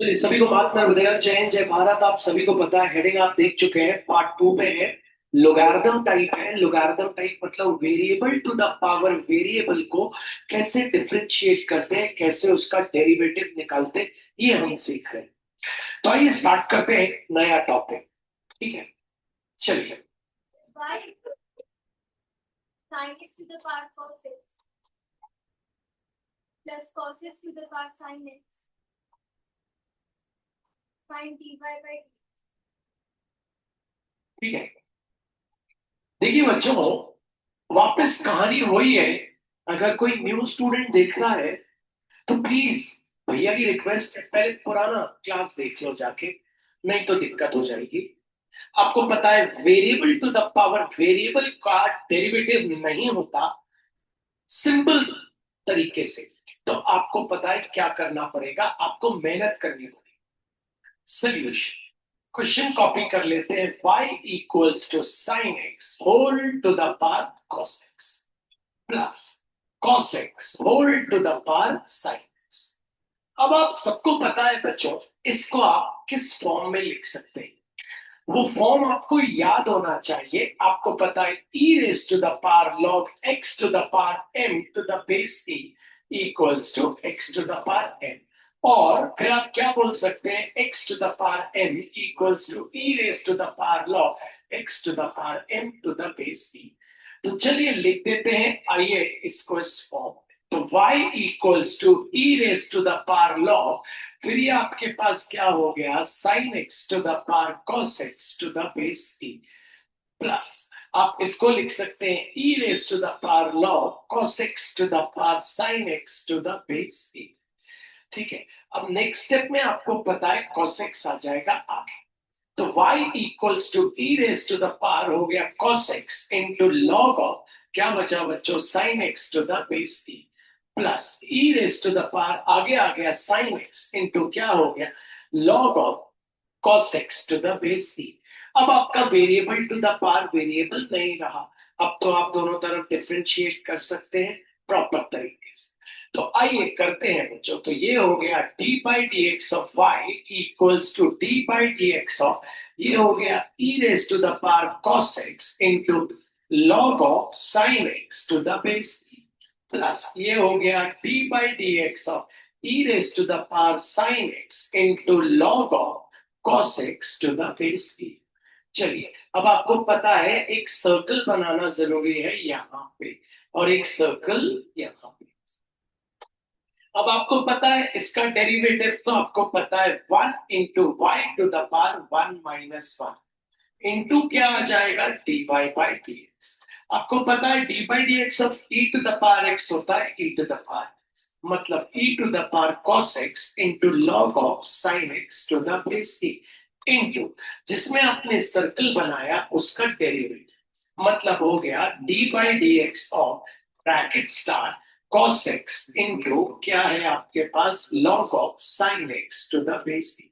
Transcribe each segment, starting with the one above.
तो सभी को बात मैं बताया, जय हिंद जय भारत। आप सभी को पता है, हेडिंग आप देख चुके हैं, पार्ट टू पे है। लोगारिथम टाइप है। लोगारिथम टाइप मतलब variable to the power variable को कैसे डिफरेंशिएट करते हैं, कैसे उसका डेरिवेटिव निकालते हैं, ये हम सीख रहे हैं। तो आइए स्टार्ट करते हैं नया टॉपिक। ठीक है, चलिए। Sin x to the power cos x plus cos x to the power sin x, find dy by dx. ठीक है, देखिए बच्चों, वापस कहानी वही है। अगर कोई न्यू स्टूडेंट देख रहा है तो प्लीज भैया की रिक्वेस्ट है, पहले पुराना क्लास देख लो जाके, नहीं तो दिक्कत हो जाएगी। आपको पता है variable to the power variable का डेरिवेटिव नहीं होता सिंपल तरीके से। तो आपको पता है क्या करना पड़ेगा, आपको मेहनत करनी पड़ेगी। सोल्यूशन, क्वेश्चन कॉपी कर लेते हैं। y equals to sine x whole to the power cos x plus cos x whole to the power sin x। अब आप सबको पता है बच्चों, इसको आप किस फॉर्म में लिख सकते हैं, वो फॉर्म आपको याद होना चाहिए। आपको पता है e raise to the power log x to the power m to the base e equals to x to the power m। और फिर आप क्या बोल सकते हैं, x to the power m equals to e raise to the power log x to the power m to the base e। तो चलिए लिख देते हैं, आइए इसको इस फॉर्म में। तो y equals to e raise to the power log, फिर ये आपके पास क्या हो गया, sine x to the power cos x to the base e plus, आप इसको लिख सकते हैं e raise to the power log cos x to the power sine x to the base e. ठीक है, अब नेक्स्ट स्टेप में आपको पता है cos x आ जाएगा आगे। तो y equals to e raise to the power हो गया cos x into log of, क्या बचा बच्चों, sin x to the base e plus e raise to the power आगे आ गया sin x इंटू क्या हो गया, log of cos x to the base e. अब आपका variable to the power variable नहीं रहा, अब तो आप दोनों तरफ डिफरेंशिएट कर सकते हैं प्रॉपर तरीके से। तो आइए करते हैं बच्चों। तो ये हो गया d by d x of y equals to d by d x of, ये हो गया e raise to the power cos x into log of sin x to the base e plus, ये हो गया d by d x of e raise to the power sin x into log of cos x to the base e। चलिए, अब आपको पता है एक circle बनाना जरूरी है यहाँ पे, और एक सर्कल यहाँ पे। अब आपको पता है इसका डेरिवेटिव, तो आपको पता है 1 into y to the power 1 - 1 into क्या आ जाएगा, d y by d x. आपको पता है d by d x of e to the power x होता है ई टू द पावर, मतलब e to the power cos x into log of sine x to the base e into जिसमें आपने circle बनाया उसका derivative, मतलब हो गया d by d x of bracket star cos x into क्या है आपके पास, log of sin x to the base e.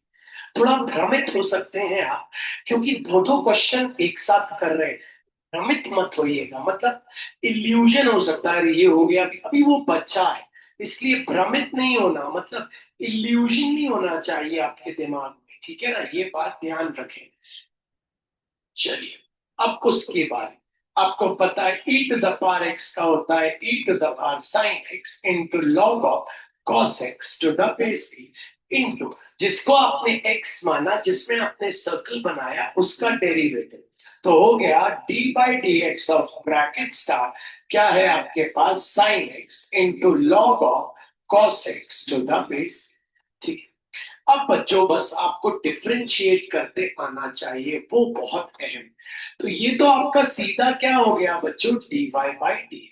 थोड़ा भ्रमित हो सकते हैं आप, क्योंकि दो दो क्वेश्चन एक साथ कर रहे हैं। भ्रमित मत होइएगा, मतलब इल्यूजन हो सकता है, ये हो गया अभी अभी वो बच्चा है, इसलिए भ्रमित नहीं होना, मतलब इल्यूजन नहीं होना चाहिए आपके दिमाग में। ठीक है ना, ये बात ध्यान रखें। चलिए, अब उसके बाद आपको पता है e to the power x का होता है e to the power sine x into log of cos x to the base e into जिसको आपने x माना, जिसमें आपने सर्कल बनाया उसका डेरिवेटिव, तो हो गया d by d x of bracket star क्या है आपके पास, sine x into log of cos x to the base. ठीक है, अब बच्चों बस आपको डिफरेंशिएट करते आना चाहिए, वो बहुत अहम। तो ये तो आपका सीधा क्या हो गया बच्चों, डी वाई बाई डी।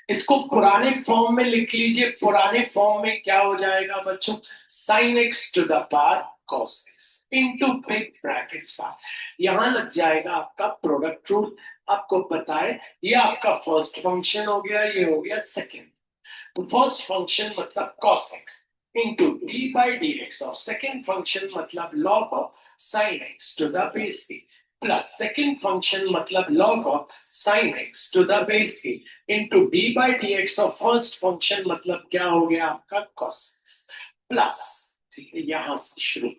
इसको पुराने फॉर्म में लिख लीजिए, पुराने फॉर्म में क्या हो जाएगा बच्चों, sine x to the power cos x into big bracket star, यहां लग जाएगा आपका प्रोडक्ट रूल। आपको पता है ये आपका फर्स्ट फंक्शन हो गया, ये हो गया सेकेंड। तो फर्स्ट फंक्शन मतलब cos x into d by dx of second function मतलब log of sin x to the base e plus second function मतलब log of sin x to the base e into d by dx of first function मतलब क्या हो गया आपका cos x plus ठीक है, यहां से शुरू।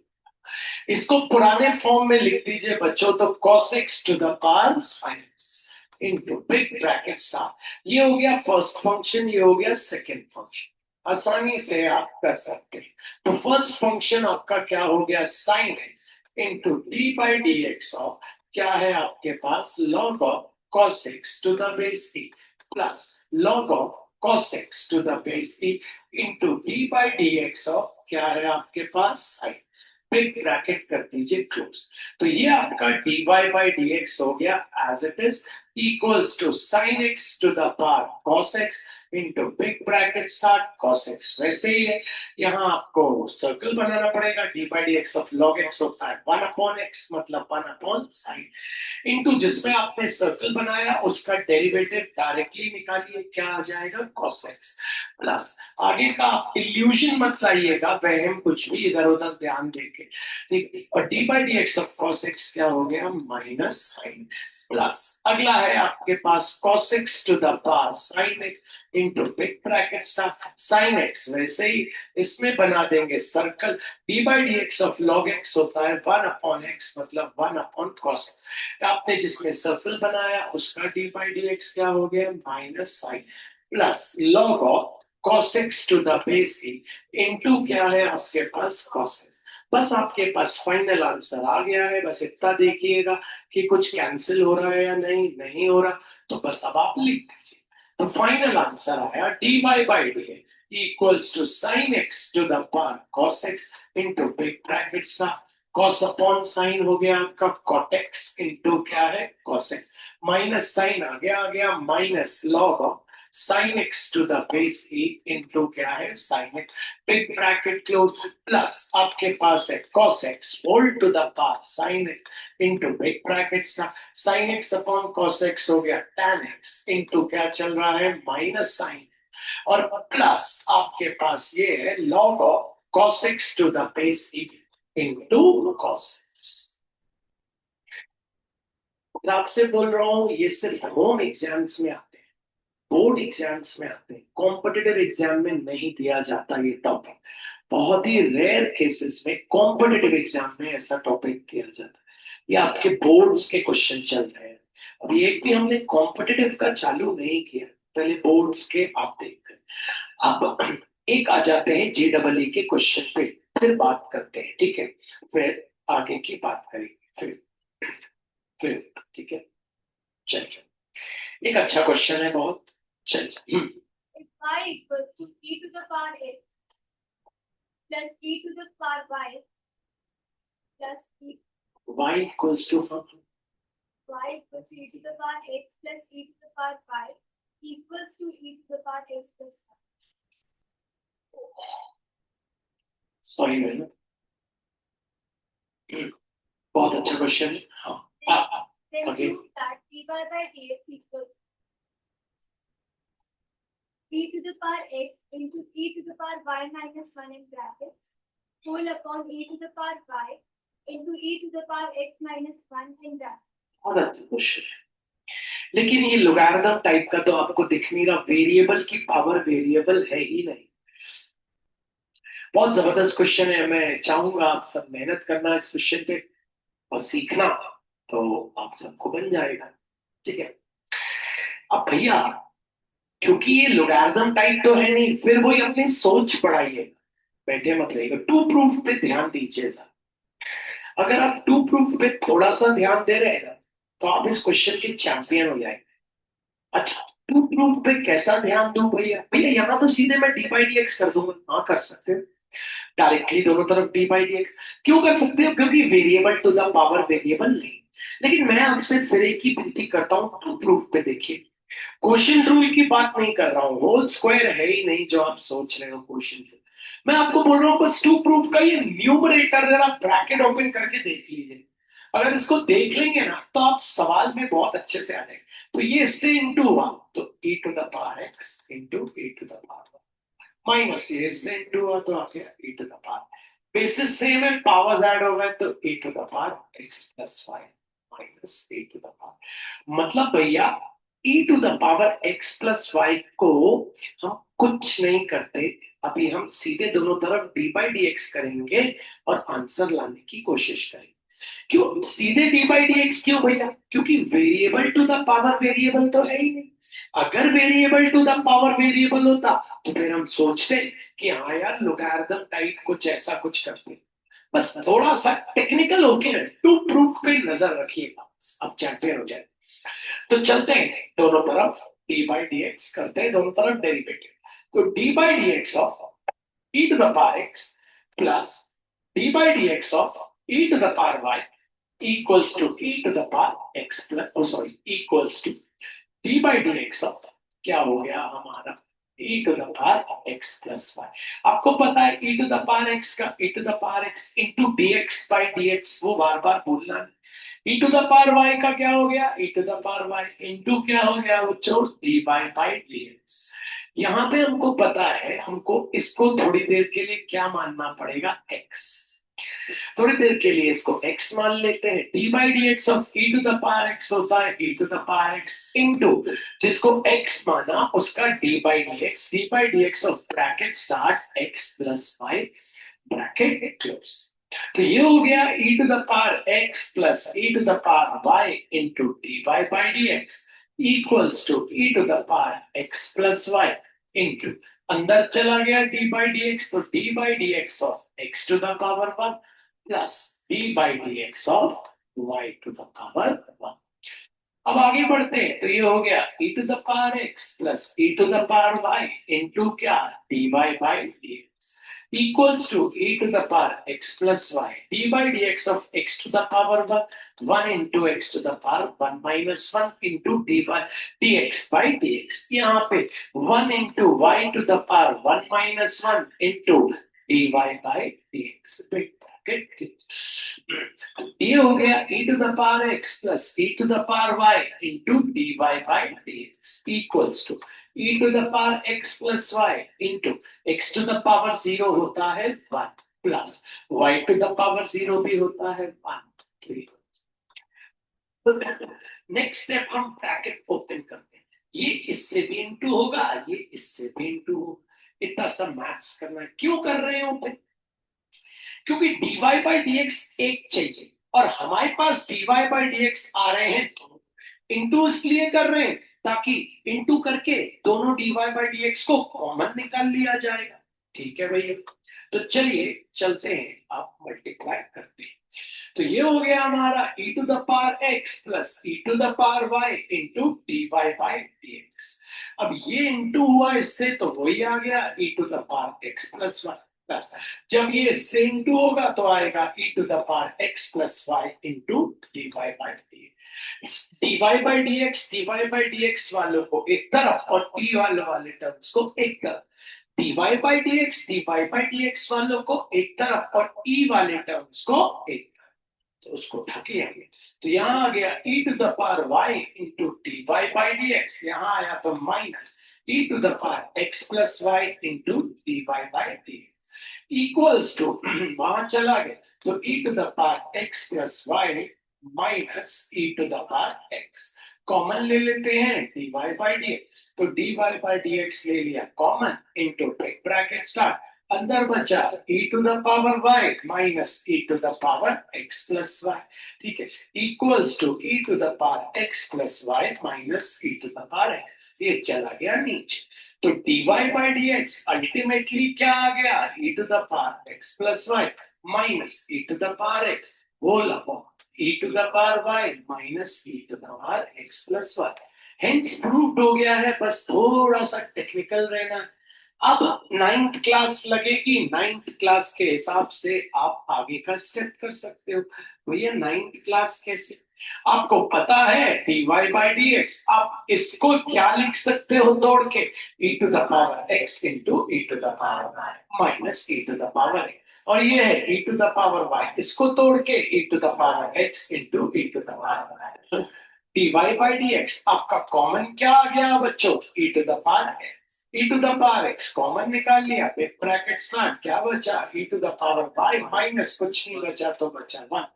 इसको पुराने फॉर्म में लिख दीजिए बच्चों, तो cos x to the power sin x into big bracket star. ये हो गया फर्स्ट फंक्शन, ये हो गया सेकंड फंक्शन। आसानी से आप कर सकते हैं। तो फर्स्ट फंक्शन आपका क्या हो गया, sin x into d by d x of क्या है आपके पास, log of cos x to the base e plus log of cos x to the base e into d by d x of क्या है आपके पास sin। Big bracket कर दीजिए close. तो ये आपका dy बाई डी एक्स हो गया as it is equals to sine x to the power cos x into big bracket start cos x वैसे ही है। यहाँ आपको सर्कल बनाना पड़ेगा, D by d x of log x होता है 1 अपॉन एक्स मतलब 1 अपॉन साइन इंटू जिसमें आपने सर्कल बनाया उसका डेरिवेटिव डायरेक्टली निकालिए, क्या आ जाएगा cos x प्लस आगे का इल्यूजन मत लाइएगा, वहम कुछ भी इधर उधर ध्यान देके, ठीक। और D by d x of cos x क्या हो गया, माइनस साइन प्लस अगला है आपके पास cos x to the power sin x into big bracket star sin x वैसे ही इसमें बना देंगे circle, d by d x of log x होता है 1 अपॉन x मतलब 1 अपॉन cos। आपने जिसमें सर्कल बनाया उसका डी बाई डी एक्स क्या हो गया, minus sine plus log of cos x to the base e into क्या है आपके पास cos x। बस आपके पास फाइनल आंसर आ गया है, बस इतना देखिएगा कि कुछ कैंसिल हो रहा है या नहीं, नहीं हो रहा तो बस अब आप लिख दीजिए। तो फाइनल आंसर आया d y by d equals to sine x to the power cos x into big bracket star cos upon sine हो गया आपका cot x इंटू क्या है cos x माइनस साइन आ गया minus log of sin x to the base e into क्या है sin x big bracket close plus आपके पास है cos x whole to the power sin x into big bracket sin x upon cos x हो गया tan x into क्या चल रहा है माइनस sin और प्लस आपके पास ये है log of cos x to the base e into cos x। आपसे बोल रहा हूं ये सिर्फ होम एग्जाम्स में आते हैं, बोर्ड एग्जाम्स में आते हैं, कॉम्पिटिटिव एग्जाम में नहीं दिया जाता ये टॉपिक। बहुत ही रेयर केसेस में कॉम्पिटिटिव एग्जाम में ऐसा टॉपिक दिया जाता है। ये आपके बोर्ड्स के क्वेश्चन चल रहे हैं, अभी एक भी हमने कॉम्पिटिटिव का चालू नहीं किया, पहले बोर्ड्स के आप देख अब एक आ जाते हैं जेडबलई के क्वेश्चन पे, फिर बात करते हैं, ठीक है, फिर आगे की बात करेंगे फिर ठीक है। चलिए एक अच्छा क्वेश्चन है बहुत, चलिए If y equals to e to the power x plus e to the power y plus e y equals to y equals to e to the power x plus e to the power y equals to e to the power x plus y. Sorry madam, बहुत अच्छा question है। हाँ Then okay. prove that dy by dx equals e to the power x into e to the power y minus 1 in brackets whole upon e to the power y into e to the power x minus 1 in brackets. बहुत अच्छा question है, लेकिन ये logarithm type का तो आपको दिख नहीं रहा, वेरिएबल की पावर वेरिएबल है ही नहीं। बहुत जबरदस्त क्वेश्चन है, मैं चाहूंगा आप सब मेहनत करना इस क्वेश्चन पे और सीखना, तो आप सबको बन जाएगा, ठीक है। अब भैया क्योंकि ये लोगारिथम टाइप तो है नहीं, फिर वही अपनी सोच बढ़ाइए, बैठे मत रहिएगा, टू प्रूफ पे ध्यान दीजिएगा। अगर आप टू प्रूफ पे थोड़ा सा ध्यान दे रहे हैं ना तो आप इस क्वेश्चन के चैंपियन हो जाएंगे। अच्छा टू प्रूफ पे कैसा ध्यान दूं भैया, भैया यहाँ तो सीधे मैं डी बाई डी एक्स कर दूंगा, हाँ कर सकते हो डायरेक्टली दोनों तरफ डी बाई डी एक्स। क्यों कर सकते हो, क्योंकि variable to the power variable नहीं। लेकिन मैं आपसे फिर एक ही विनती करता हूँ, टू प्रूफ पे देखिए, क्वोशिएंट रूल की बात नहीं कर रहा हूँ, होल स्क्वायर है ही नहीं जो आप सोच रहे हो क्वोशिएंट रूल। मैं आपको बोल रहा हूँ बस टू प्रूफ का ये न्यूमरेटर जरा ब्रैकेट ओपन करके देख लीजिए, अगर इसको देख लेंगे ना तो आप सवाल में बहुत अच्छे से आ जाएंगे। तो ये इससे इंटू हुआ तो e to the power x into e to the power minus ये इससे इंटू हुआ तो आ गया e to the power, basis same है, पावर्स ऐड हो गए तो e to the power x plus y minus e to the power. मतलब भैया e to the power x plus y को हम कुछ नहीं करते, अभी हम सीधे दोनों तरफ डी बाई डी एक्स करेंगे और आंसर लाने की कोशिश करेंगे। क्यों सीधे डी बाई डी एक्स क्यों भैया? क्योंकि variable to the power variable तो है ही नहीं। अगर variable to the power variable होता तो फिर हम सोचते कि हाँ यार लोगारिथम टाइप कुछ ऐसा कुछ करते। बस थोड़ा सा टेक्निकल होके टू प्रूफ पे नजर रखिएगा, अब चैंपियन हो जाए। तो चलते हैं दोनों तरफ डी बाई डी एक्स करते हैं, दोनों तरफ डेरिवेटिव। तो d by d x of e to the power x plus d by d x of e to the power y equals to e to the power x plus sorry equals to d by d x of क्या हो गया हमारा e to the power x plus y. आपको पता है e to the power x का e to the power x into dx by dx, वो बार बार भूलना नहीं। e to the power y का क्या हो गया e to the power y into क्या हो गया बच्चों dy बाई dx। यहाँ पे हमको पता है, हमको इसको थोड़ी देर के लिए क्या मानना पड़ेगा x। थोड़ी देर के लिए इसको x मान लेते हैं। D by d x of e to the power x होता है e to the power x into जिसको x माना उसका d by d x of bracket start x plus y bracket close. तो ये हो गया e to the power x plus e to the power y into d by d x equals to e to the power x plus y into अंदर चला गया d by d x, तो d by d x of x to the power 1 plus d by d x of y to the power 1। अब आगे बढ़ते हैं, तो ये हो गया e to the power x plus e to the power y into क्या dy by dx equals to e to the power x plus y dy by dx of x to the power 1 into x to the power 1 minus 1 into dy dx by dx। यहाँ पे 1 into y to the power 1 minus 1 into dy by dx। ये हो गया e to the power x plus e to the power y into dy by dx equals to e to the power x plus y into x to the power 0 होता है 1 plus y to the power 0 भी होता है 1। Next step हम bracket open करते हैं। ये इससे भी इंटू होगा, ये इससे भी इंटू होगा। इतना सब मैथ्स करना है, क्यों कर रहे हैं ओपन? क्योंकि dy बाई dx एक चाहिए और हमारे पास dy बाई dx आ रहे हैं तो इंटू इसलिए कर रहे हैं ताकि इंटू करके दोनों dy बाई dx को कॉमन निकाल लिया जाएगा। ठीक है भैया, तो चलिए चलते हैं, आप मल्टीप्लाई करते हैं। तो ये हो गया हमारा e to the power x plus e to the power y into dy by dx। अब ये इंटू हुआ इससे तो वही आ गया e to the power x plus y plus जब ये इससे इंटू होगा तो आएगा e to the power x plus y into dy by dx। dy by dx वालों को एक तरफ और e वाले टर्म्स को एक तरफ, dy बाई dx वालों को एक तरफ और e वाले टर्म्स को एक तरफ, तो उसको उठा के आएंगे। तो यहाँ आ गया e to the power y into dy by dx, यहाँ आया तो minus e to the power x plus y into dy by dx equals to वहां चला गया तो e to the power x plus y minus e to the power x common ले लेते हैं dy बाई dx, तो dy by dx ले लिया common into bracket bracket start अंदर बचा e to the power y minus e to the power x plus y। ठीक है, equals to e to the power x plus y minus e to the power x, ये चला गया नीचे। तो dy by dx ultimately क्या आ गया e to the power x plus y minus e to the power x whole upon e to the power y minus e to the power x plus y। Hence proved हो गया है, बस थोड़ा सा technical रहना। अब 9th class लगेगी, 9th class के हिसाब से आप आगे का स्टेप कर सकते हो। भैया 9th क्लास कैसे? आपको पता है dy बाई dx, आप इसको क्या लिख सकते हो तोड़ के e to the power x into e to the power minus e to the power x, और ये है e to the power y, इसको तोड़ के e to the power x into e to the power dy by dx आपका common क्या आ गया बच्चों e to the power x, e to the power x common निकाल लिया, ब्रैकेट स्टार्ट क्या बचा e to the power y minus कुछ नहीं बचा तो बचा 1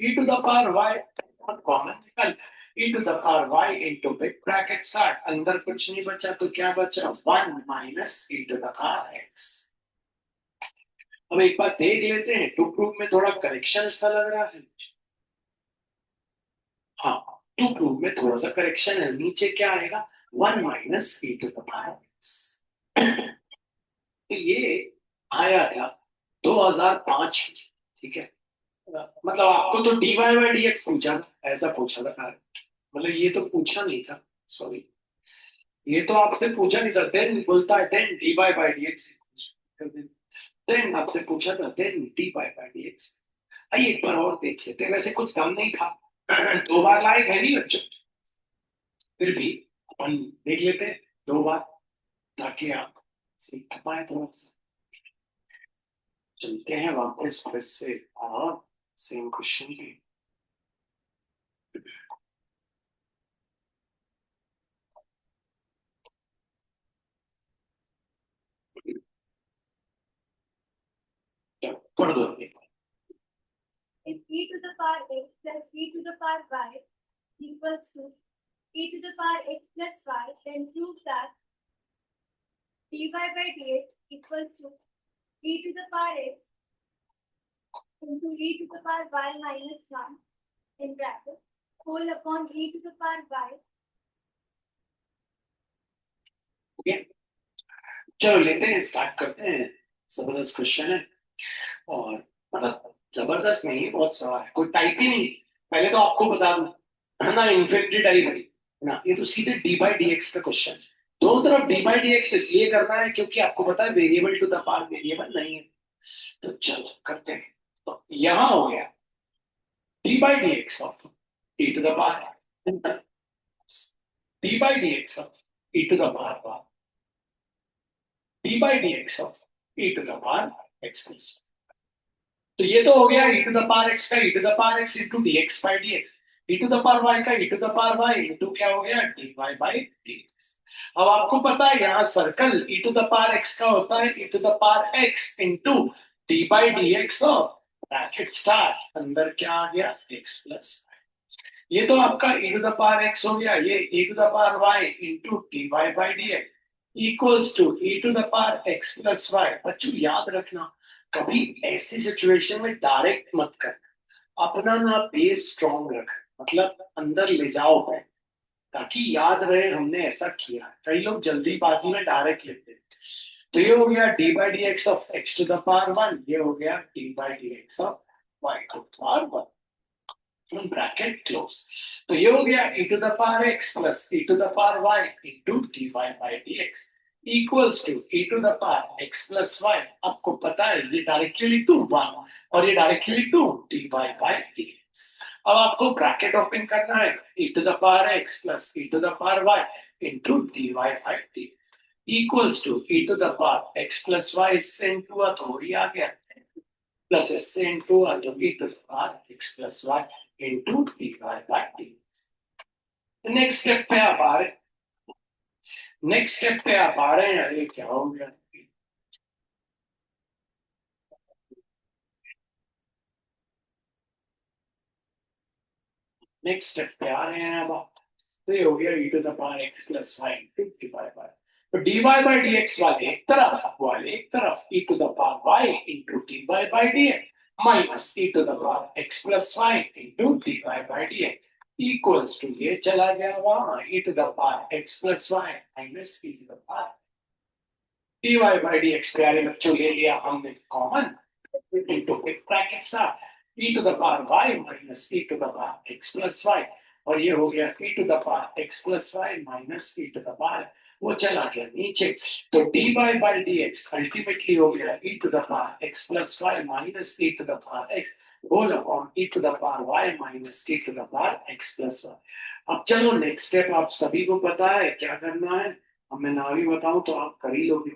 e to the power y common निकाल e to the power y into bracket start अंदर कुछ नहीं बचा तो क्या बचा 1 minus e to the power x। अब एक बार देख लेते हैं, टू प्रूव में थोड़ा करेक्शन सा लग रहा है मुझे। हाँ, टू प्रूव में थोड़ा सा करेक्शन है, नीचे क्या आएगा, 1 - e⁻⁴ तो ये आया था 2005 में, ठीक है। मतलब आपको तो dy/dx पूछा था, ऐसा पूछा था, मतलब ये तो पूछा नहीं था, सॉरी, ये तो आपसे पूछा नहीं था। देन बोलता है देन dy/dx, देन आपसे पूछा था देन dy/dx। आइए एक बार और देख लेते हैं, वैसे कुछ कम नहीं था। 2 बार लायक है नहीं बच्चों, फिर भी अपन देख लेते हैं 2 बार, ताकि आप सीख पाए थोड़ा सा। चलते हैं वापस फिर से, और सेम क्वेश्चन पे। चलो पढ़ दो एक बार। If e to the power x plus e to the power y equals to e to the power x plus y, then prove that dy/dx equals to e to the power x into e to the power y minus 1 in bracket whole upon e to the power y. चलो लेते हैं, start करते हैं। जबरदस्त question है, और मतलब जबरदस्त नहीं, बहुत सवाल है, कोई टाइप ही नहीं। पहले तो आपको बता दूं, है ना, इन्फिनिटी टाइप है ना, ये तो सीधे dy/dx का क्वेश्चन है। दोनों तरफ dy/dx इसलिए करना है क्योंकि आपको पता है variable to the power variable नहीं है। तो चलो करते हैं। तो यहां हो गया dy/dx of e to the power, dy/dx of e to the power, dy/dx of e to the power x plus. तो ये तो हो गया e to the power x का e to the power x into dx/dx, e to the power y का e to the power y into क्या हो गया, dy/dx। अब आपको पता है यहाँ circle e to the power x का होता है e to the power x into d/dx of bracket start, अंदर क्या आ गया, x प्लस। ये तो आपका e to the power x हो गया, ये e to the power y into dy/dx equals to e to the power x plus y। बच्चों याद रखना, कभी ऐसी सिचुएशन में डायरेक्ट मत कर, अपना ना बेस स्ट्रॉन्ग रख, मतलब अंदर ले जाओ पे, ताकि याद रहे हमने ऐसा किया। कई लोग जल्दीबाजी में डायरेक्ट लेते हैं। तो ये हो गया d/dx of x to the power 1, ये हो गया d/dx of y to the power 1, bracket close. तो ये हो गया e to the power x plus e to the power y into dy/dx equals to e to the power x plus y। आपको पता है ये डायरेक्टली लिख दूं 1, और ये डायरेक्टली लिख दूं dy/dx। अब आपको ब्रैकेट ओपन करना है, e to the power x plus e to the power y into dy/dx equals to e to the power x plus y, इससे इंटू तो ही आ गया, प्लस इससे इंटू तो e to the power x plus y into dy/dx। Next step पे आप आ रहे, नेक्स्ट स्टेप पे आप आ रहे हैं, अरे क्या हो गया, नेक्स्ट स्टेप पे आ रहे हैं अब आप। तो ये हो गया e to the power x plus y into dy/, तो dy/dx वाले एक तरफ e to the power y into dy/dx minus e to the power x plus y into dy/dx equals to, ये चला गया वहां e to the power x plus y minus e to the power dy/dx। प्यारे बच्चों ले लिया हमने common, into एक bracket start e to the power y minus e to the power x plus y, और ये हो गया e to the power x plus y minus e to the power, वो चला गया नीचे। तो dy/dx अल्टीमेटली हो गया e to the power x plus y minus e to the power x whole upon e to the power y minus e to the power x plus y। अब चलो next step आप सभी को पता है क्या करना है, अब मैं ना भी बताऊं तो आप कर ही लोगे।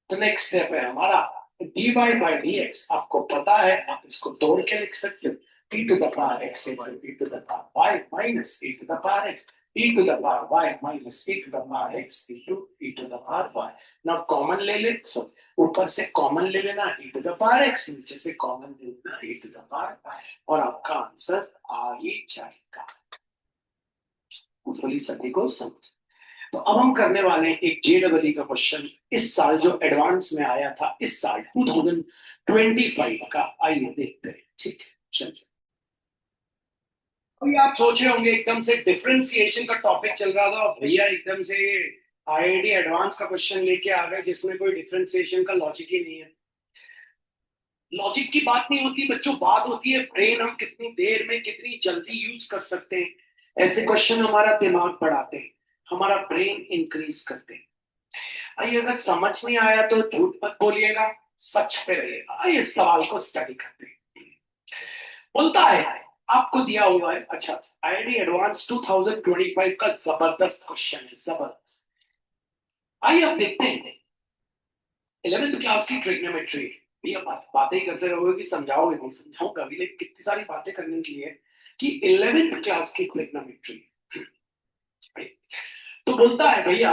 तो नेक्स्ट स्टेप है हमारा dy/dx, आपको पता है आप इसको तोड़ के लिख सकते हो, e to the power x equal e to the power y minus e to the power x, e to the power y minus e to the power x into e to the power y। ना common ले ले, so ऊपर से common ले लेना e to the power x, नीचे से common ले लेना e to the power y, और आपका आंसर आ ही जाएगा। फुली सभी को समझ। तो अब हम करने वाले हैं एक JEE का क्वेश्चन, इस साल जो एडवांस में आया था, इस साल 2025 का, आइए देखते हैं। ठीक है, चलिए। अभी आप सोच रहे होंगे एकदम से डिफरेंशिएशन का टॉपिक चल रहा था और भैया एकदम से आईआईटी एडवांस का क्वेश्चन लेके आ गए जिसमें कोई डिफरेंशिएशन का लॉजिक ही नहीं है। लॉजिक की बात नहीं होती बच्चों, बात होती है ब्रेन हम कितनी देर में कितनी जल्दी यूज कर सकते हैं। ऐसे क्वेश्चन हमारा दिमाग बढ़ाते हैं, हमारा ब्रेन इंक्रीज करते हैं। आइए, अगर समझ नहीं आया तो झूठ मत बोलिएगा, सच पे रहिएगा। आइए सवाल को स्टडी करते हैं। बोलता है आपको दिया हुआ है, अच्छा, आईआईटी एडवांस 2025 का जबरदस्त क्वेश्चन है, जबरदस्त। आइए अब देखते हैं 11th क्लास की ट्रिग्नोमेट्री। भैया बातें ही करते रहोगे कि समझाओगे? नहीं समझाऊंगा अभी, लेकिन कितनी सारी बातें करने के लिए कि 11th क्लास की ट्रिग्नोमेट्री। तो बोलता है भैया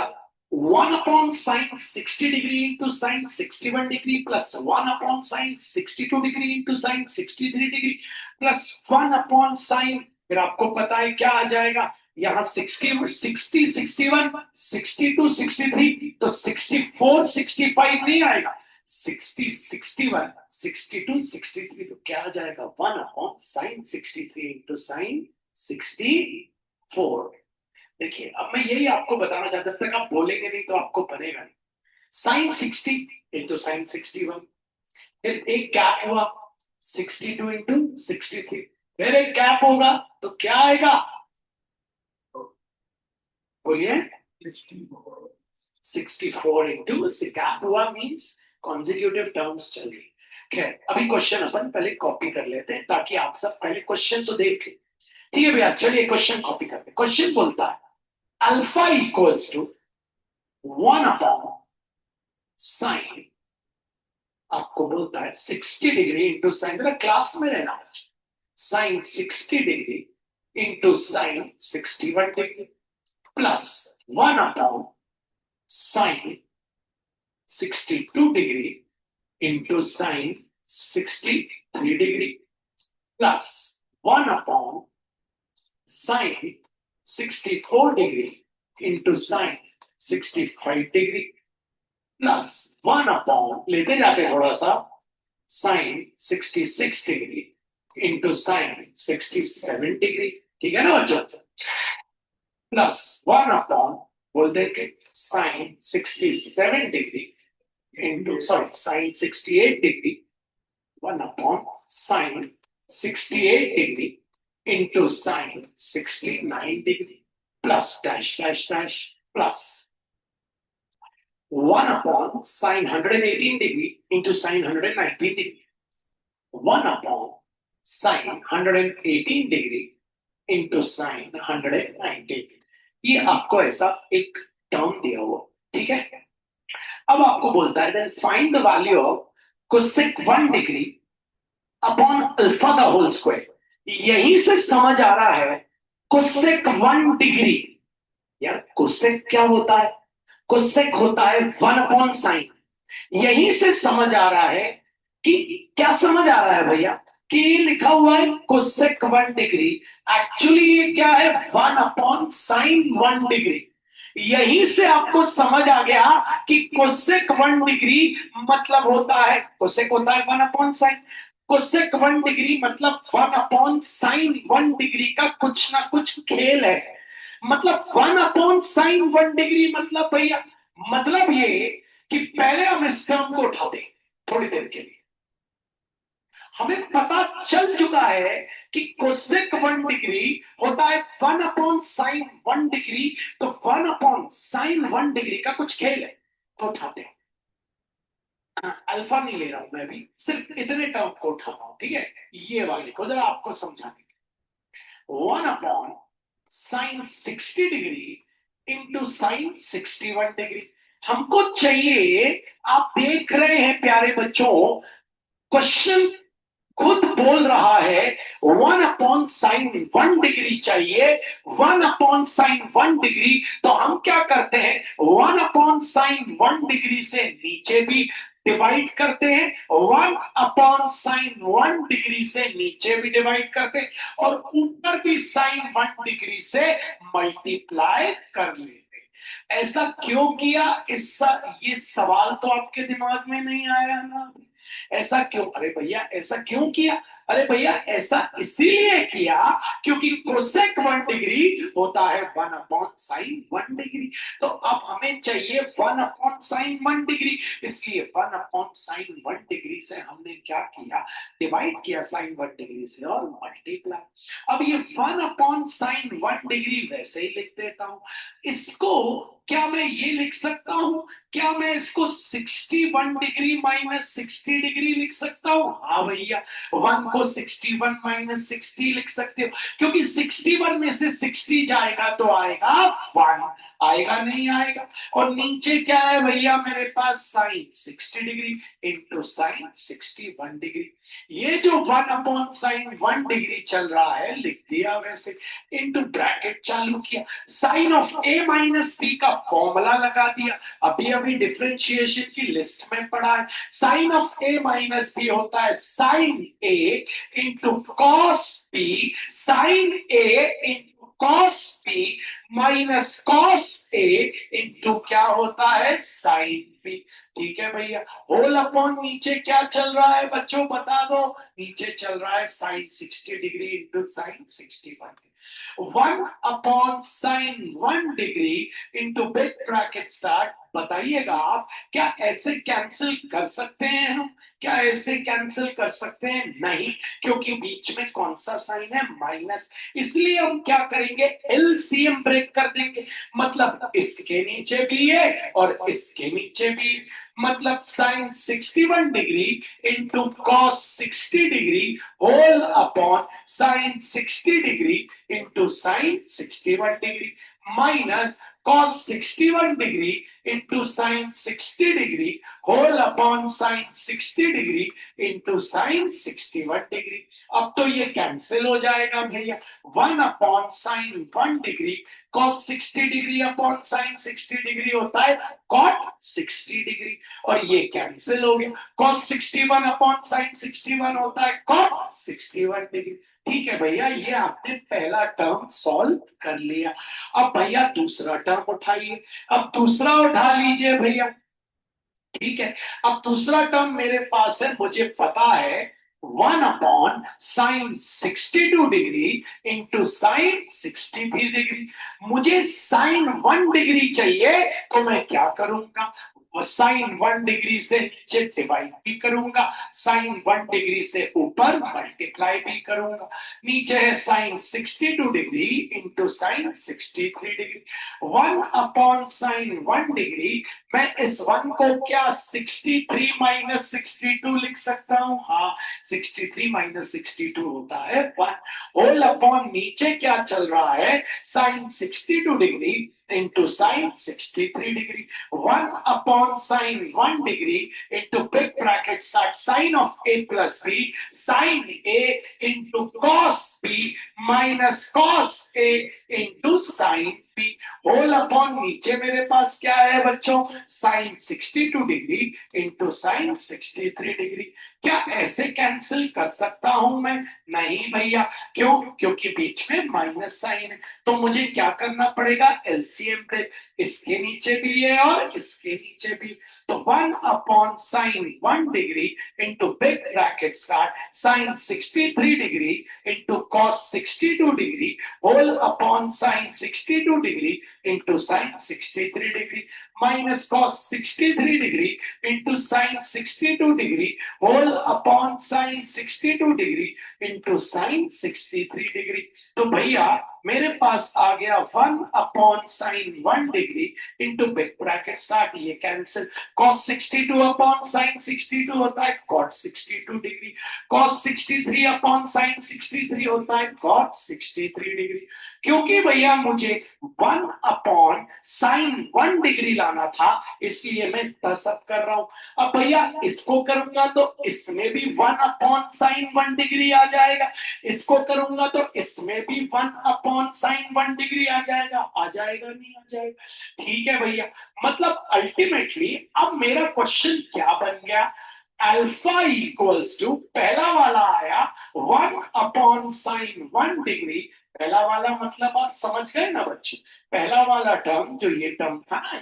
1 upon sign 60 degree into sine 61 degree plus 1 upon sine 62 degree into sine 63 degree plus 1 upon sign, फिर आपको पता है क्या आ जाएगा यहाँ 60 60 61 62 63, तो 64 65 नहीं आएगा, 60 61 62 63, तो क्या आ जाएगा 1 अपॉन साइन 63 इंटू साइन 64। देखिए अब मैं यही आपको बताना चाहता, जब तक आप बोलेंगे नहीं तो आपको बनेगा नहीं। साइन 60 इंटू साइन 61, फिर एक गैप हुआ 62 इंटू 63, फिर एक गैप होगा तो क्या आएगा, बोलिए 64 इंटू, गैप हुआ मींस कॉन्जिक्यूटिव टर्म्स चल रही। खैर अभी क्वेश्चन अपन पहले कॉपी कर लेते हैं ताकि आप सब पहले क्वेश्चन तो देख लें। ठीक है भैया, चलिए क्वेश्चन कॉपी करते हैं। क्वेश्चन बोलता है alpha equals to 1 upon sine, आपको बोलता है 60 डिग्री इंटू साइन, जरा क्लास में रहना, sine 60 degree into sine 61 degree plus 1 upon sine 62 degree into sine 63 degree plus 1 upon sine 64 degree into sine 65 degree plus 1 upon, लेते जाते थोड़ा सा, sine 66 degree into sine 67 degree. ठीक है ना बच्चों, प्लस 1 अपॉन, बोल देंगे sine 67 degree into, sorry sine 68 degree, 1 upon sine 68 degree into sine 69 degree plus dash dash dash plus 1 upon sine 118 degree into sine 119 degree. 1 upon sine 118 degree into sine 119 degree. ये आपको ऐसा एक term दिया हुआ, ठीक है। अब आपको बोलता है then find the value of cosec 1 degree upon alpha the whole square. यहीं से समझ आ रहा है कोसेक 1 डिग्री, यार कोसेक क्या होता है, कोसेक होता है 1 अपॉन साइन। यहीं से समझ आ रहा है कि क्या समझ आ रहा है भैया कि लिखा हुआ है कोसेक 1 डिग्री, एक्चुअली ये क्या है 1 अपॉन साइन 1 डिग्री। यहीं से आपको समझ आ गया कि कोसेक 1 डिग्री मतलब होता है, कोसेक होता है 1 अपॉन साइन, कोसेक 1 डिग्री मतलब 1 अपॉन साइन 1 डिग्री का कुछ ना कुछ खेल है। मतलब 1 अपॉन साइन 1 डिग्री मतलब भैया, मतलब ये कि पहले हम इस टर्म को उठाते थोड़ी देर के लिए, हमें पता चल चुका है कि कोसेक 1 डिग्री होता है 1 अपॉन साइन 1 डिग्री, तो 1 अपॉन साइन 1 डिग्री का कुछ खेल है, तो उठाते हैं। अल्फा नहीं ले रहा हूं मैं अभी, सिर्फ इतने टर्म को उठा रहा हूं, ठीक है। ये वाले को जरा आपको समझाने, 1 upon sign 60 degree into sine 61 degree. हमको चाहिए, आप देख रहे हैं प्यारे बच्चों, क्वेश्चन खुद बोल रहा है 1 अपॉन साइन 1 डिग्री चाहिए, 1 अपॉन साइन 1 डिग्री। तो हम क्या करते हैं 1 अपॉन साइन 1 डिग्री से नीचे भी डिवाइड करते हैं, 1 अपॉन साइन 1 डिग्री से नीचे भी डिवाइड करते हैं और ऊपर भी साइन 1 डिग्री से मल्टीप्लाई कर लेते हैं। ऐसा क्यों किया? ये सवाल तो आपके दिमाग में नहीं आया ना? ऐसा क्यों? अरे भैया ऐसा क्यों किया? अरे भैया ऐसा इसीलिए किया क्योंकि कोसेक 1 डिग्री होता है 1/sin 1 डिग्री। तो अब हमें चाहिए 1/sin 1 डिग्री, इसलिए 1/sin 1 डिग्री से हमने क्या किया? डिवाइड किया sin 1 डिग्री से और मल्टीप्लाई। अब ये 1/sin 1 डिग्री वैसे ही लिख देता हूं। इसको क्या मैं ये लिख सकता हूं? क्या मैं इसको 61 डिग्री माइनस 60 डिग्री लिख सकता हूं? हाँ भैया, 1 को 61 - 60 लिख सकते हो, क्योंकि 61 में से 60 जाएगा तो आएगा 1, आएगा नहीं आएगा। और नीचे क्या है भैया मेरे पास? sin 60 degree into sin 61 degree. ये जो 1/sin 1 डिग्री चल रहा है लिख दिया वैसे, इंटू ब्रैकेट चालू किया, sine of A minus B का फॉर्मूला लगा दिया। अभी अभी डिफरेंशिएशन की लिस्ट में पढ़ा है, sine of A minus b होता है साइन ए इंटू कॉस बी, साइन ए into cos B minus cos ए इंटू क्या होता है? Sine b. ठीक है भैया, होल अपॉन नीचे क्या चल रहा है बच्चों बता दो? नीचे चल रहा है sin 60 degree into sin 61, 1/sin 1 degree into big bracket start. बताइएगा आप, क्या ऐसे कैंसिल कर सकते हैं हम? क्या ऐसे कैंसिल कर सकते हैं? नहीं, क्योंकि बीच में कौन सा साइन है? माइनस। इसलिए हम क्या करेंगे? एलसीएम ब्रेक कर देंगे, मतलब इसके नीचे भी है और इसके नीचे भी। मतलब sin 61 degree into cos 60 degree whole upon sin 60 degree into sin 61 degree minus cos 61 degree into sin 60 degree whole upon sin 60 degree into sin 61 degree. अब तो ये कैंसिल हो जाएगा भैया, 1/sin 1 डिग्री cos 60 डिग्री अपॉन sin 60 डिग्री होता है cot 60 degree, और ये कैंसिल हो गया, cos 61/sin 61 होता है cot 61 डिग्री। ठीक है भैया, ये आपने पहला टर्म सॉल्व कर लिया। अब भैया दूसरा टर्म उठाइए, अब दूसरा उठा लीजिए भैया। ठीक है, अब दूसरा टर्म मेरे पास है, मुझे पता है 1/sin 62 degree into sin 63 degree. मुझे sin 1 डिग्री चाहिए, तो मैं क्या करूंगा? sin 1 डिग्री से नीचे डिवाइड भी करूंगा, sin 1 डिग्री से ऊपर मल्टीप्लाई भी करूंगा। नीचे है sin 62 degree into sin 63 degree, 1/sin 1 degree. मैं इस 1 को क्या 63 माइनस 62 लिख सकता हूं? हाँ, 63 माइनस 62 होता है 1, होल अपॉन नीचे क्या चल रहा है? sin 62 degree into sin 63 degree, 1/sin 1 degree into big bracket start sine of A plus B, sine A into cos B minus cos A into sine B, whole upon नीचे मेरे पास क्या है बच्चों? sin 62 degree into sin 63 degree. क्या ऐसे cancel कर सकता हूं मैं? नहीं भैया, क्यों? क्योंकि बीच में माइनस साइन है, तो मुझे क्या करना पड़ेगा? एलसीएम ब्रेक, इसके नीचे भी है और इसके नीचे भी। तो 1/sin 1 degree into big bracket start sine 63 degree into cos 62 degree whole upon sine 62 degree into sine 63 degree minus cos 63 degree into sine 62 degree whole upon sine 62 degree into sine 63 degree. तो भैया मेरे पास आ गया 1/sin 1 degree into big bracket start, ये cancel, cos 62/sin 62 होता है cot 62 degree, cos 63/sin 63 होता है cot 63 डिग्री। क्योंकि भैया मुझे 1/sin 1 डिग्री लाना था, इसलिए मैं दसत कर रहा हूं। अब भैया इसको करूंगा तो इसमें भी 1/sin 1 डिग्री आ जाएगा, इसको करूंगा तो इसमें भी 1/sin 1 डिग्री आ जाएगा। नहीं आ जाएगा? ठीक है भैया, मतलब अल्टीमेटली अब मेरा क्वेश्चन क्या बन गया? अल्फा इक्वल्स टू, पहला वाला आया 1/sin 1 डिग्री पहला वाला मतलब आप समझ गए ना बच्चे। पहला वाला टर्म जो ये टर्म था ना,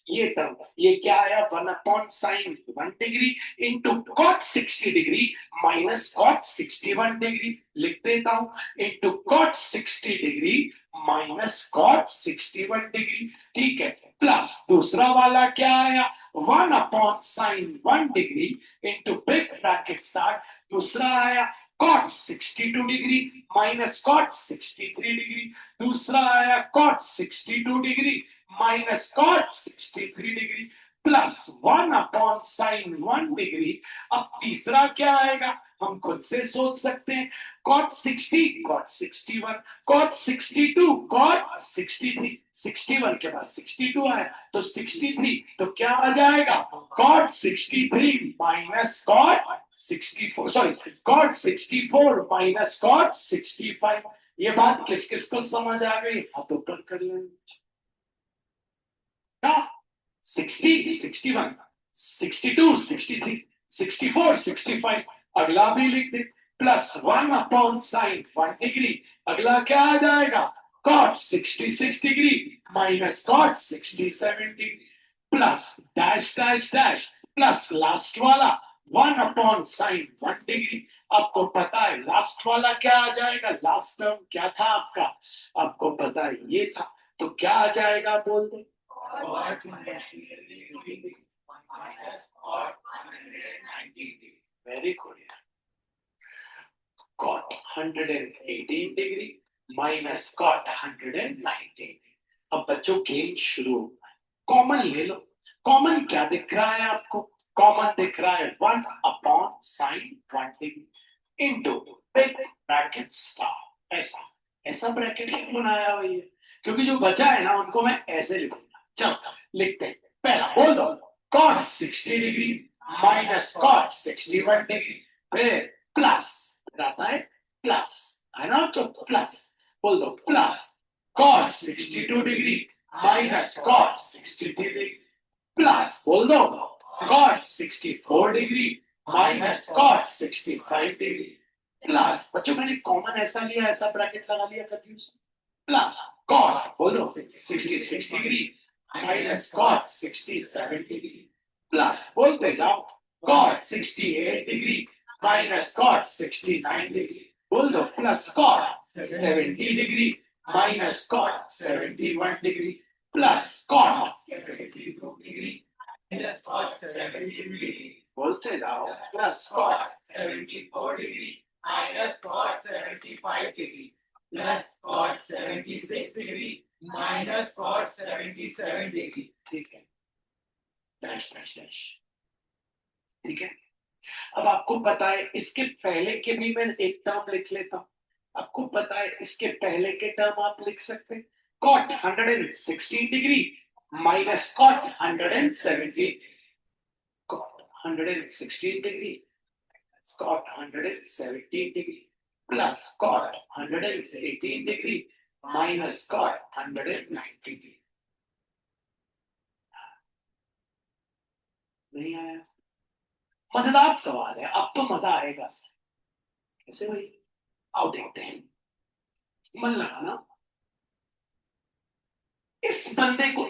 ये टर्म, ये क्या आया, 1/sin 1 degree into cot 60 degree minus cot 61 degree, लिख देता हूं, into cot 60 degree minus cot 61 degree. ठीक है, प्लस दूसरा वाला क्या आया, 1/sin 1 degree into big bracket start, दूसरा आया cot 62 degree minus cot 63 degree, दूसरा आया cot 62 degree minus cot 63 degree, plus 1/sin 1 degree. अब तीसरा क्या आएगा, हम खुद से सोच सकते हैं, cot 60 cot 61 cot 62 cot 63, 61 के बाद 62 आया तो 63, तो क्या आ जाएगा, cot 63 minus cot 64, sorry cot 64 minus cot 65। ये बात किस किस को समझ आ गई, हाथ ऊपर कर लेंगे। क्या 60 61 62 63 64 65, अगला भी लिख दे, प्लस 1/sin 1 डिग्री, अगला क्या आ जाएगा, cot 66 degree minus cot 67 degree, plus dash dash dash, plus last वाला 1/sin 1 डिग्री। आपको पता है लास्ट वाला क्या आ जाएगा, लास्ट टर्म क्या था आपका, आपको पता है ये था, तो क्या आ जाएगा बोल दे, very good, cot 118 degree minus cot 119। अब बच्चों गेम शुरू, कॉमन ले लो, कॉमन क्या दिख रहा है आपको, कॉमन दिख रहा है 1/sin 1 degree into big bracket star, ऐसा ऐसा ब्रैकेट क्यों बनाया हुआ है, क्योंकि जो बचा है ना उनको मैं ऐसे लिखूंगा, चलो लिखते हैं, पहला बोल दो cot 60 degree minus cot 61 degree, फिर प्लस आता है, प्लस है ना, तो प्लस बोल दो, plus cot 62 degree minus cot 63 degree, plus बोल दो cot 64 degree minus cot 65 degree, plus बच्चों मैंने कॉमन ऐसा लिया, ऐसा ब्रैकेट लगा लिया कंफ्यूज, प्लस cot बोलो 66 degree minus cot 67 degree, plus बोलते जाओ cot 68 degree minus cot 69 degree, बोल दो plus cot 70 degree minus cot 71 degree, plus cot 72 degree minus cot 70 degree, बोलते जाओ plus cot 74 degree minus cot 75 degree, plus cot 76 degree minus cot 77 degree. ठीक है, dash dash dash, ठीक है। अब आपको पता है इसके पहले के भी मैं एक टर्म लिख लेता हूं, आपको पता है इसके पहले के टर्म आप लिख सकते हैं, cot 116 degree minus cot 170, cot 116 degree cot 117 degree plus cot 118 degree minus cot 190 degree. नहीं आया, मजेदार सवाल है, अब तो मजा आएगा, कैसे भाई, आओ देखते हैं, मन लगाना, इस बंदे को,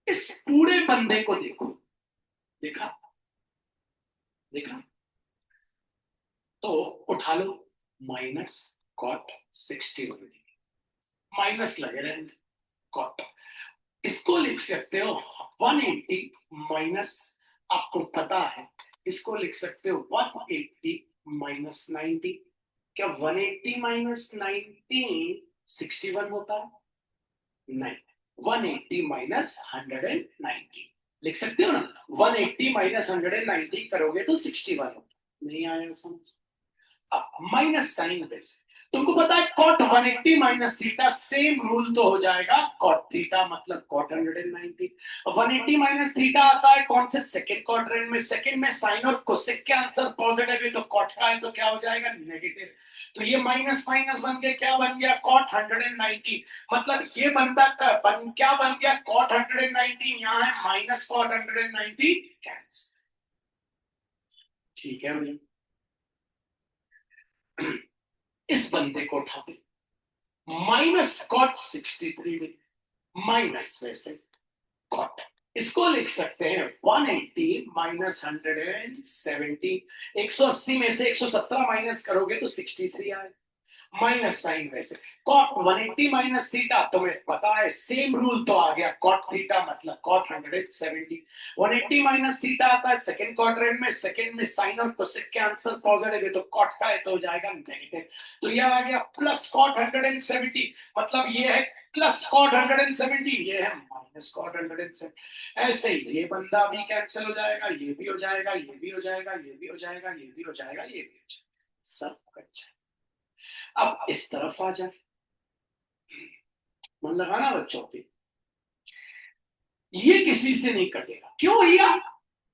इस पूरे बंदे को देखो, देखा देखा, तो उठा लो माइनस कॉट 61 डिग्री, माइनस लगे रहे कॉट, इसको लिख सकते हो 180 माइनस, आपको पता है इसको लिख सकते हो 180 माइनस 90, क्या 180 माइनस 90 61 होता है, नहीं, 180 माइनस 190 लिख सकते हो ना, 180 माइनस 190 करोगे तो 61 होता, नहीं आया समझ, अब माइनस साइन बेस, तुमको पता है cot 180 minus theta, same rule तो हो जाएगा cot थीटा मतलब cot 190, 180 माइनस थीटा आता है कौन से, सेकंड क्वाड्रेंट में, सेकंड में साइन और कोसेक के आंसर पॉजिटिव है तो cot का है तो क्या हो जाएगा नेगेटिव, तो ये माइनस माइनस बन के क्या बन गया cot 190, मतलब ये बंदा क्या बन गया cot 190, यहाँ है माइनस cot 190 कैंसिल, ठीक है भाई। इस बंदे को उठा दे, माइनस कॉट 63 डिग्री, माइनस में से कॉट, इसको लिख सकते हैं 180 माइनस 170, 180 में से 117 माइनस करोगे तो 63 आए, माइनस साइन में से कॉट 180 माइनस थीटा, तुम्हें पता है सेम रूल तो आ गया, कॉट थीटा मतलब कॉट 170, 180 माइनस थीटा आता है सेकंड क्वाड्रेंट में, सेकंड में साइन और कोसेक के आंसर पॉजिटिव है तो कॉट का है तो हो जाएगा नेगेटिव, तो यह आ गया प्लस कॉट 170, मतलब ये है प्लस कॉट 170, ये है माइनस कॉट 170, ऐसे ही ये बंदा भी कैंसिल हो जाएगा, ये भी हो जाएगा, ये भी हो जाएगा, ये भी हो जाएगा, ये भी हो जाएगा, ये भी हो जाएगा, सब कुछ। अब इस तरफ आ जाए, मन लगाना बच्चों पे, ये किसी से नहीं कटेगा, क्यों भैया,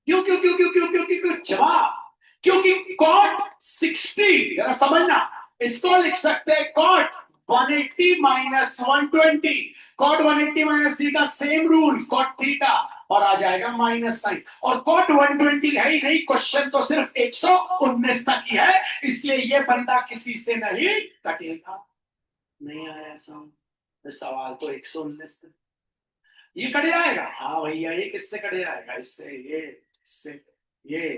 क्यों क्यों क्यों क्यों क्यों क्यों क्यों, जवाब क्योंकि कॉट 60, जरा समझना, इसको लिख सकते हैं cot 180 minus 120, cot 180 minus theta same rule cot theta, और आ जाएगा माइनस साइन, और कॉट 120 है ही नहीं, क्वेश्चन तो सिर्फ 119 तक ही है, इसलिए ये बंदा किसी से नहीं कटेगा। नहीं आया समझ, सवाल तो 119 तक, ये कट जाएगा, हाँ भैया ये किससे कट जाएगा, इससे, ये इससे, ये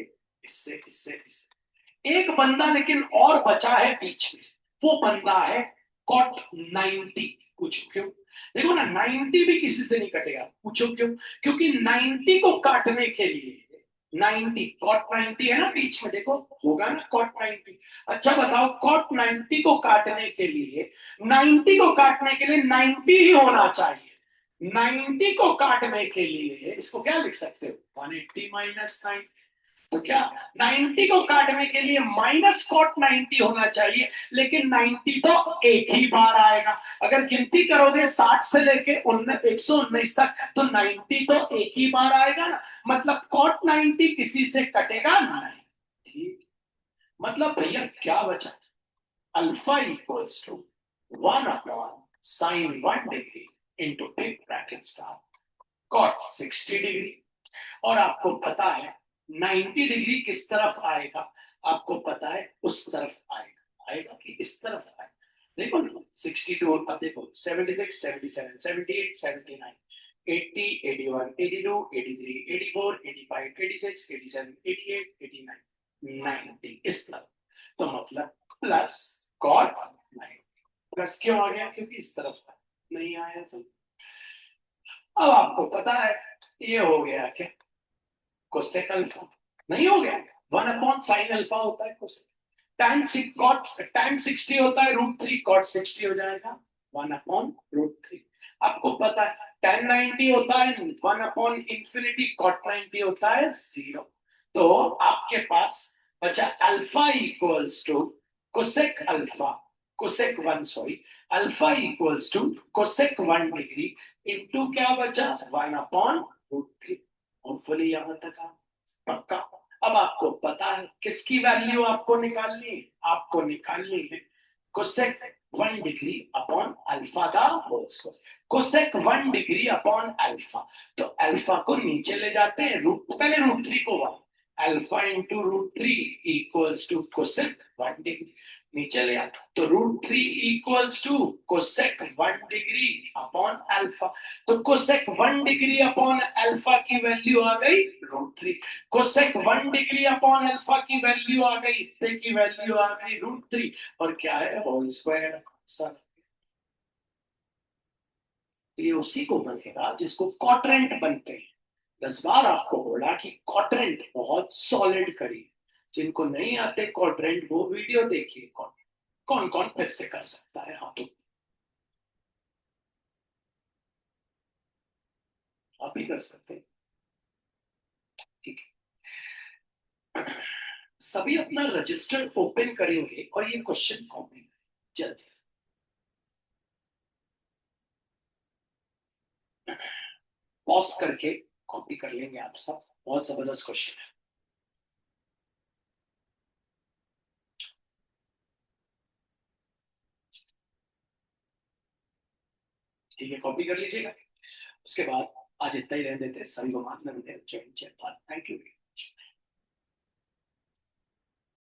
इससे, इससे, इससे, एक बंदा लेकिन और बचा है बीच में, वो बंदा है कॉट 90, पूछो क्यों, देखो ना 90 भी किसी से नहीं कटेगा, पूछो क्यों, क्योंकि 90 को काटने के लिए 90 कॉट 90 है ना बीच में, देखो होगा ना कॉट 90, अच्छा बताओ कॉट 90 को काटने के लिए, 90 को काटने के लिए 90 ही होना चाहिए, 90 को काटने के लिए इसको क्या लिख सकते हो 180 माइनस 90, तो क्या 90 को काटने के लिए माइनस कॉट 90 होना चाहिए, लेकिन 90 तो एक ही बार आएगा, अगर गिनती करोगे 60 से लेके 119 तक तो 90 तो एक ही बार आएगा ना, मतलब कॉट 90 किसी से कटेगा नहीं, ठीक, मतलब भैया क्या बचा, alpha equals to 1 upon sine 1 degree into big bracket start cot 60 degree, और आपको पता है 90 डिग्री किस तरफ आएगा, आपको पता है उस तरफ आएगा, आएगा कि इस तरफ आएगा, देखो ना 62, अब देखो 76 77 78 79 80 81 82 83 84 85 86 87 88 89 90 इस तरफ, तो मतलब प्लस कॉट 90, प्लस क्यों आ गया, क्योंकि इस तरफ नहीं आया सब, अब आपको पता है ये हो गया क्या, कोसेक अल्फा, नहीं हो गया, 1 अपॉन साइन अल्फा होता है कोसेक, tan 60 होता है √3 कॉट 60 हो जाएगा 1 अपॉन √3, आपको पता है tan 90 होता है 1 अपॉन इंफिनिटी कॉट 90 होता है 0, तो आपके पास बचा alpha equals to cosec alpha, cosec 1 sorry, alpha equals to cosec 1 degree into क्या बचा 1 अपॉन √3, होपफुली यहां तक आ पक्का। अब आपको पता है किसकी वैल्यू आपको निकालनी है, आपको निकालनी है कोसेक 1 डिग्री अपॉन अल्फा का whole square, cosec 1 degree upon alpha, तो अल्फा को नीचे ले जाते हैं, रूट पहले √3 को 1, alpha into √3 equals to cosec 1 degree, नीचे ले आता तो √3 equals to cosec 1 degree upon alpha, तो कोसेक 1 डिग्री अपॉन अल्फा की वैल्यू आ गई √3, कोसेक 1 डिग्री अपॉन अल्फा की वैल्यू आ गई, इतने की वैल्यू आ गई √3, और क्या है होल स्क्वायर आंसर, ये उसी को बनेगा जिसको क्वाड्रेंट बनते हैं, 10 बार आपको बोला कि क्वाड्रेंट बहुत सॉलिड करिए, जिनको नहीं आते क्वाड्रेंट वो वीडियो देखिए, कौन कौन फिर से कर सकता है हाथों, आप भी कर सकते हैं, ठीक है, सभी अपना रजिस्टर ओपन करेंगे और ये क्वेश्चन कॉपी करेंगे जल्दी, पॉज करके कॉपी कर लेंगे आप सब, बहुत जबरदस्त क्वेश्चन है, ठीक है कॉपी कर लीजिएगा, उसके बाद आज इतना ही रहने देते हैं, सभी को माफ कर देते हैं, थैंक यू।